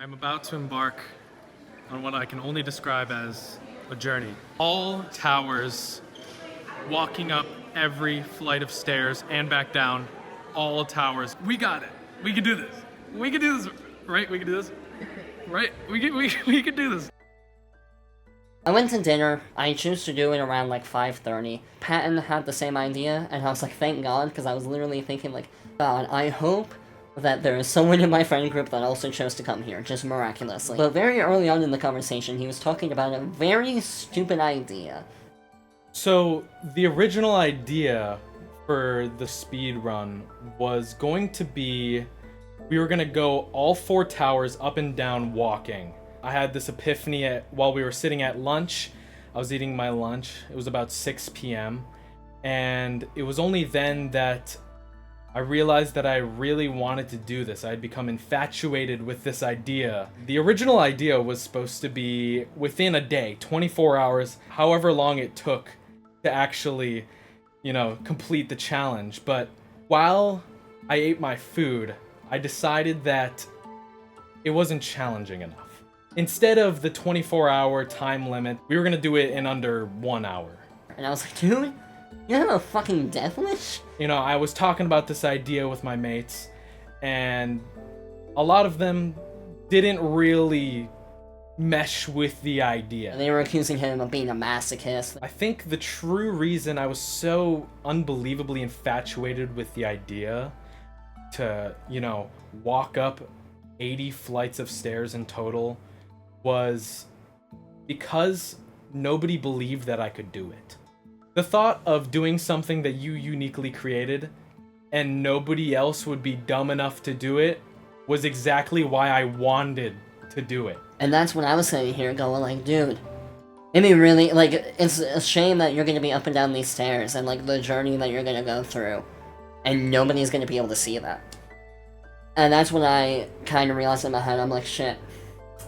I'm about to embark on what I can only describe as a journey. All towers, walking up every flight of stairs and back down, all towers. We got it. We can do this. We can do this, right? We can do this, right? We can do this. I went to dinner. I chose to do it around like 5:30. Patton had the same idea, and I was like, thank God, because I was literally thinking like, God, I hope that there is someone in my friend group that also chose to come here, just miraculously. But very early on in the conversation, he was talking about a very stupid idea. So the original idea for the speed run was going to be, we were gonna go all 4 towers up and down walking. I had this epiphany while we were sitting at lunch. I was eating my lunch. It was about 6 p.m. And it was only then that I realized that I really wanted to do this. I had become infatuated with this idea. The original idea was supposed to be within a day, 24 hours, however long it took to actually, complete the challenge. But while I ate my food, I decided that it wasn't challenging enough. Instead of the 24-hour time limit, we were gonna do it in under 1 hour. And I was like, dude, you have a fucking death wish? I was talking about this idea with my mates, and a lot of them didn't really mesh with the idea. They were accusing him of being a masochist. I think the true reason I was so unbelievably infatuated with the idea to, walk up 80 flights of stairs in total was because nobody believed that I could do it. The thought of doing something that you uniquely created and nobody else would be dumb enough to do it was exactly why I wanted to do it. And that's what I was sitting here going like, dude, it'd be really, it's a shame that you're gonna be up and down these stairs and, the journey that you're gonna go through, and nobody's gonna be able to see that. And that's when I kind of realized in my head, I'm like, shit,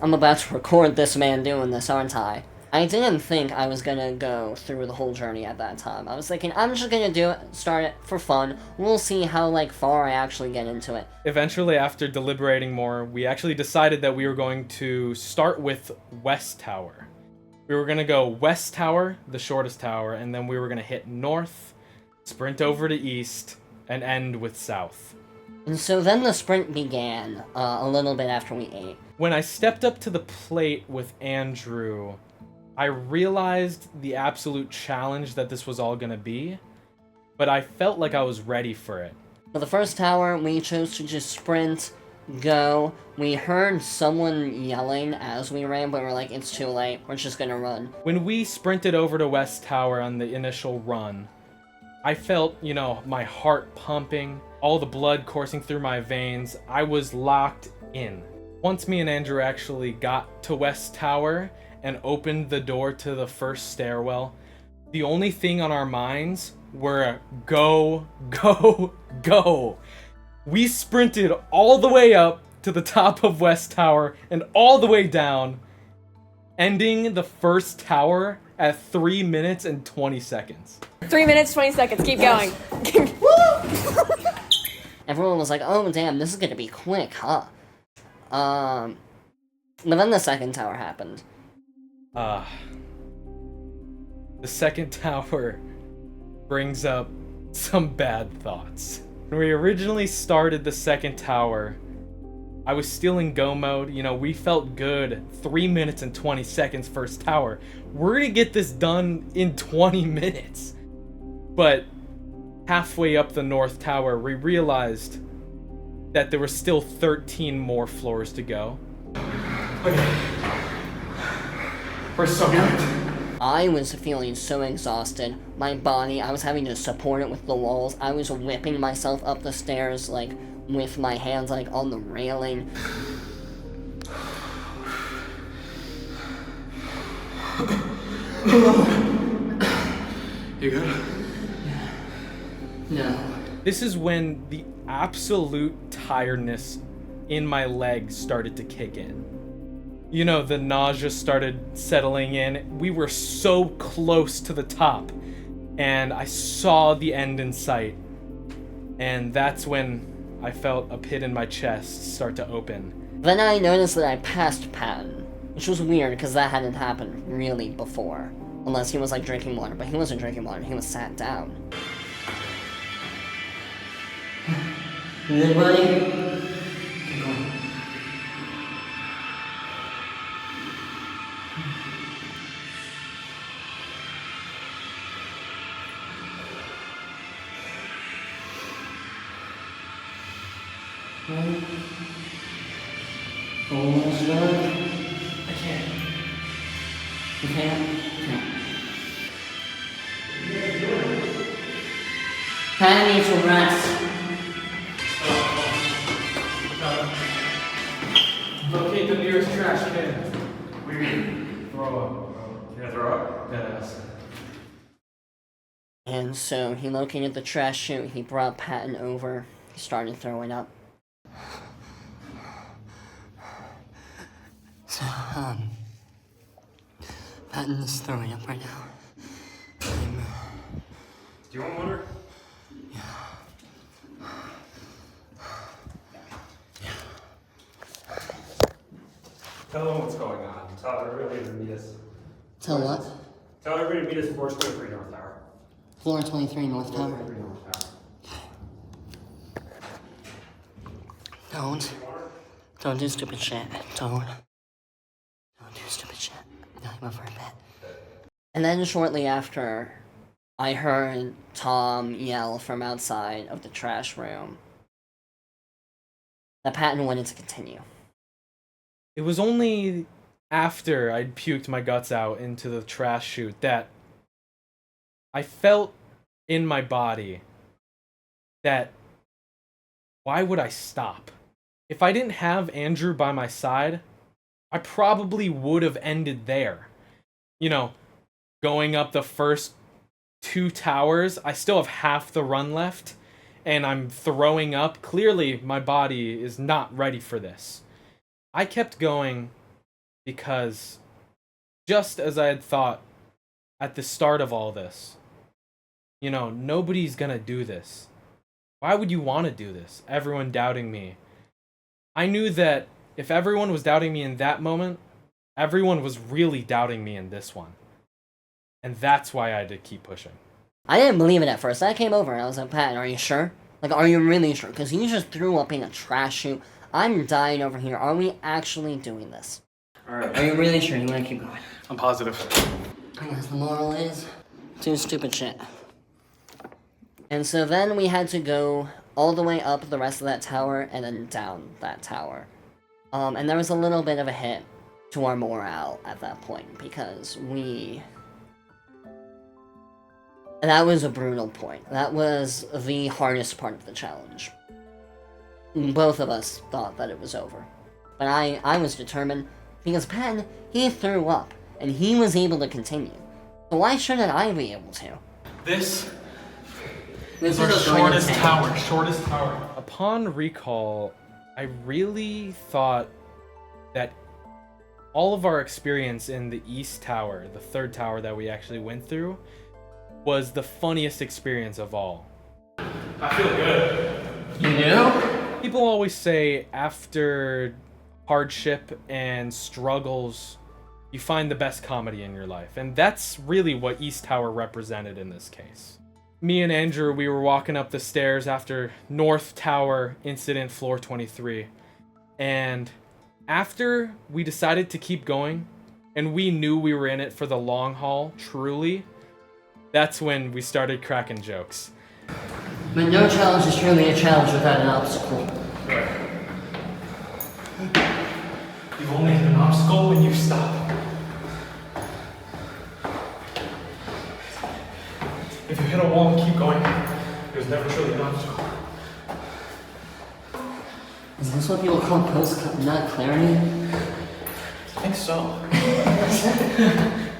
I'm about to record this man doing this, aren't I? I didn't think I was gonna go through the whole journey at that time. I was thinking, I'm just gonna do it, start it for fun. We'll see how, far I actually get into it. Eventually, after deliberating more, we actually decided that we were going to start with West Tower. We were gonna go West Tower, the shortest tower, and then we were gonna hit North, sprint over to East, and end with South. And so then the sprint began, a little bit after we ate. When I stepped up to the plate with Andrew, I realized the absolute challenge that this was all gonna be, but I felt like I was ready for it. For the first tower, we chose to just sprint, go. We heard someone yelling as we ran, but we're like, it's too late, we're just gonna run. When we sprinted over to West Tower on the initial run, I felt, my heart pumping, all the blood coursing through my veins. I was locked in. Once me and Andrew actually got to West Tower and opened the door to the first stairwell, the only thing on our minds were go, go, go. We sprinted all the way up to the top of West Tower and all the way down, ending the first tower at 3 minutes and 20 seconds. 3 minutes, 20 seconds, keep going. Everyone was like, oh damn, this is gonna be quick, huh? But then the second tower happened. The second tower brings up some bad thoughts. When we originally started the second tower, I was still in go mode. We felt good. 3 minutes and 20 seconds first tower. We're gonna get this done in 20 minutes. But halfway up the North Tower, we realized that there were still 13 more floors to go. Okay. We're so good. I was feeling so exhausted. My body, I was having to support it with the walls. I was whipping myself up the stairs, with my hands, on the railing. You good? No. This is when the absolute tiredness in my legs started to kick in. The nausea started settling in. We were so close to the top, and I saw the end in sight. And that's when I felt a pit in my chest start to open. Then I noticed that I passed Patton, which was weird because that hadn't happened really before. Unless he was like drinking water, but he wasn't drinking water, he was sat down. Good buddy? Keep going. Almost done. I can't. You can't? No. Patton needs to rest. Locate the nearest trash can. What do you mean? Throw up. You gonna throw up? Yes. And so he located the trash chute, he brought Patton over, he started throwing up. So, Patton is throwing up right now. Do you want water? Tell them what's going on. Tell everybody to meet us. Tell what? Tell everybody to meet us floor 23 North Tower. Floor 23 North Floor Tower. 23 North Tower. Don't do stupid shit. Don't do stupid shit. Not even for a bit. And then shortly after, I heard Tom yell from outside of the trash room that Patton wanted to continue. It was only after I'd puked my guts out into the trash chute that I felt in my body that why would I stop? If I didn't have Andrew by my side, I probably would have ended there. You know, going up the first 2 towers, I still have half the run left, and I'm throwing up. Clearly, my body is not ready for this. I kept going because, just as I had thought at the start of all this, you know, nobody's gonna do this. Why would you want to do this? Everyone doubting me. I knew that if everyone was doubting me in that moment, everyone was really doubting me in this one. And that's why I had to keep pushing. I didn't believe it at first. I came over and I was like, Patton, are you sure? Like, are you really sure? Because you just threw up in a trash chute. I'm dying over here. Are we actually doing this? Alright. Are you really sure you want to keep going? I'm positive. I guess the moral is, do stupid shit. And so then we had to go all the way up the rest of that tower and then down that tower. And there was a little bit of a hit to our morale at that point because that was a brutal point. That was the hardest part of the challenge. Both of us thought that it was over. But I was determined because Patton, he threw up and he was able to continue. So why shouldn't I be able to? This This is our is going shortest insane. tower. Shortest tower. Upon recall, I really thought that all of our experience in the East Tower, the 3rd tower that we actually went through, was the funniest experience of all. I feel good. You knew? People always say after hardship and struggles, you find the best comedy in your life. And that's really what East Tower represented in this case. Me and Andrew, we were walking up the stairs after North Tower incident floor 23. And after we decided to keep going, and we knew we were in it for the long haul, truly, that's when we started cracking jokes. But no challenge is truly a challenge without an obstacle. You've only hit an obstacle when you stop. If you hit a wall and keep going, there's never truly an obstacle. Is this what people call post-nut clarity? I think so.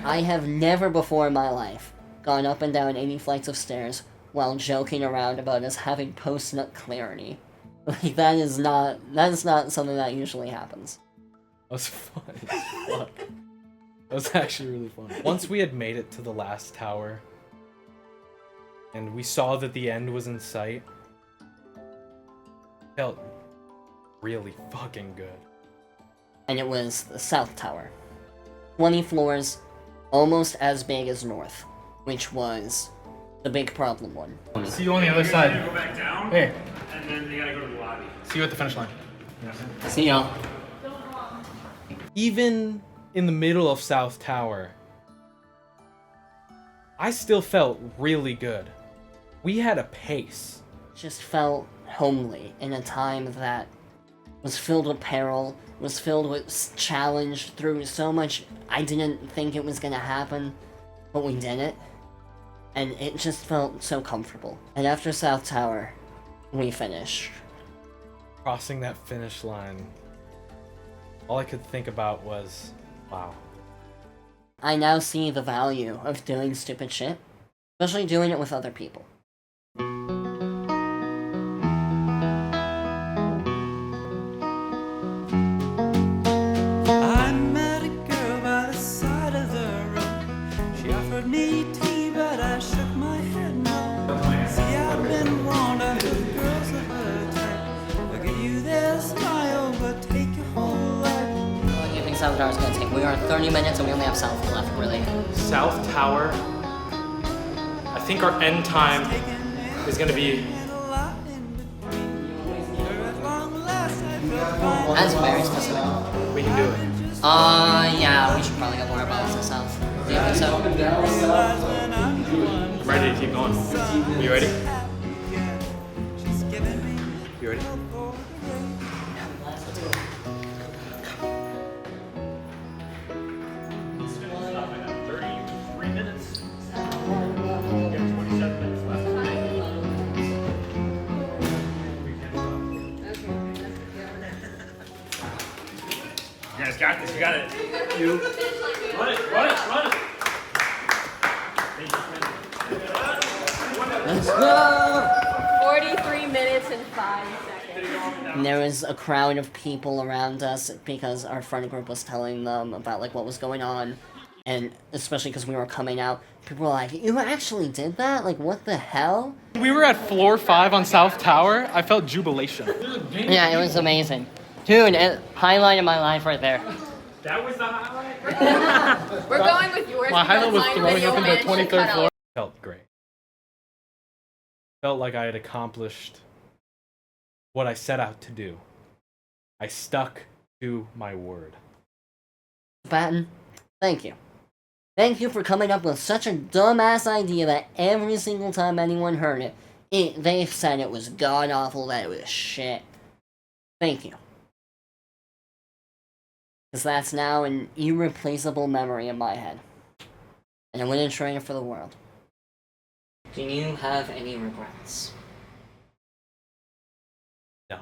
I have never before in my life gone up and down 80 flights of stairs while joking around about us having post-nut clarity. Like, that is not something that usually happens. That was fun as fuck. That was actually really fun. Once we had made it to the last tower, and we saw that the end was in sight, it felt really fucking good. and it was the South Tower. 20 floors, almost as big as North, which was the big problem one. See you on the other side. Go back down. Hey, And then they gotta go to the lobby. see you at the finish line. See y'all. Even in the middle of South Tower, I still felt really good. We had a pace. Just felt homely in a time that was filled with peril, was filled with challenge through so much I didn't think it was gonna happen, but we did it. And it just felt so comfortable. And after South Tower, we finished. Crossing that finish line, all I could think about was, wow. I now see the value of doing stupid shit, especially doing it with other people. I met a girl by the side of the road. She offered me tea, but I shook my head no. See, I've been warned of the girls of her type. Look at you, their smile, but take your whole life. How long do you think South Tower is gonna take? We are at 30 minutes and we only have South left, really. South Tower, I think our end time is gonna be And a lot in between. You're at long last, I feel fine. That's very specific. we can do it. Yeah, we should probably get more about the South. Do you think so? I'm ready to keep going. You ready? She's giving me You ready? You guys got this. You got it. You. Run it. Run it. Run it. Let's go! 43 minutes and 5 seconds. And there was a crowd of people around us because our friend group was telling them about like what was going on, and especially because we were coming out, people were like, "You actually did that? Like, what the hell?" We were at floor 5 on South Tower. I felt jubilation. Yeah, it was amazing, dude. It highlighted my life right there. That was the highlight. We're going with yours. My highlight was because throwing up in the managed to 23rd cut floor. off. Felt great. Felt like I had accomplished what I set out to do. I stuck to my word. Patton, thank you. Thank you for coming up with such a dumbass idea that every single time anyone heard it, they said it was god awful, that it was shit. Thank you. Because that's now an irreplaceable memory in my head. And I wouldn't trade it for the world. Do you have any regrets? No.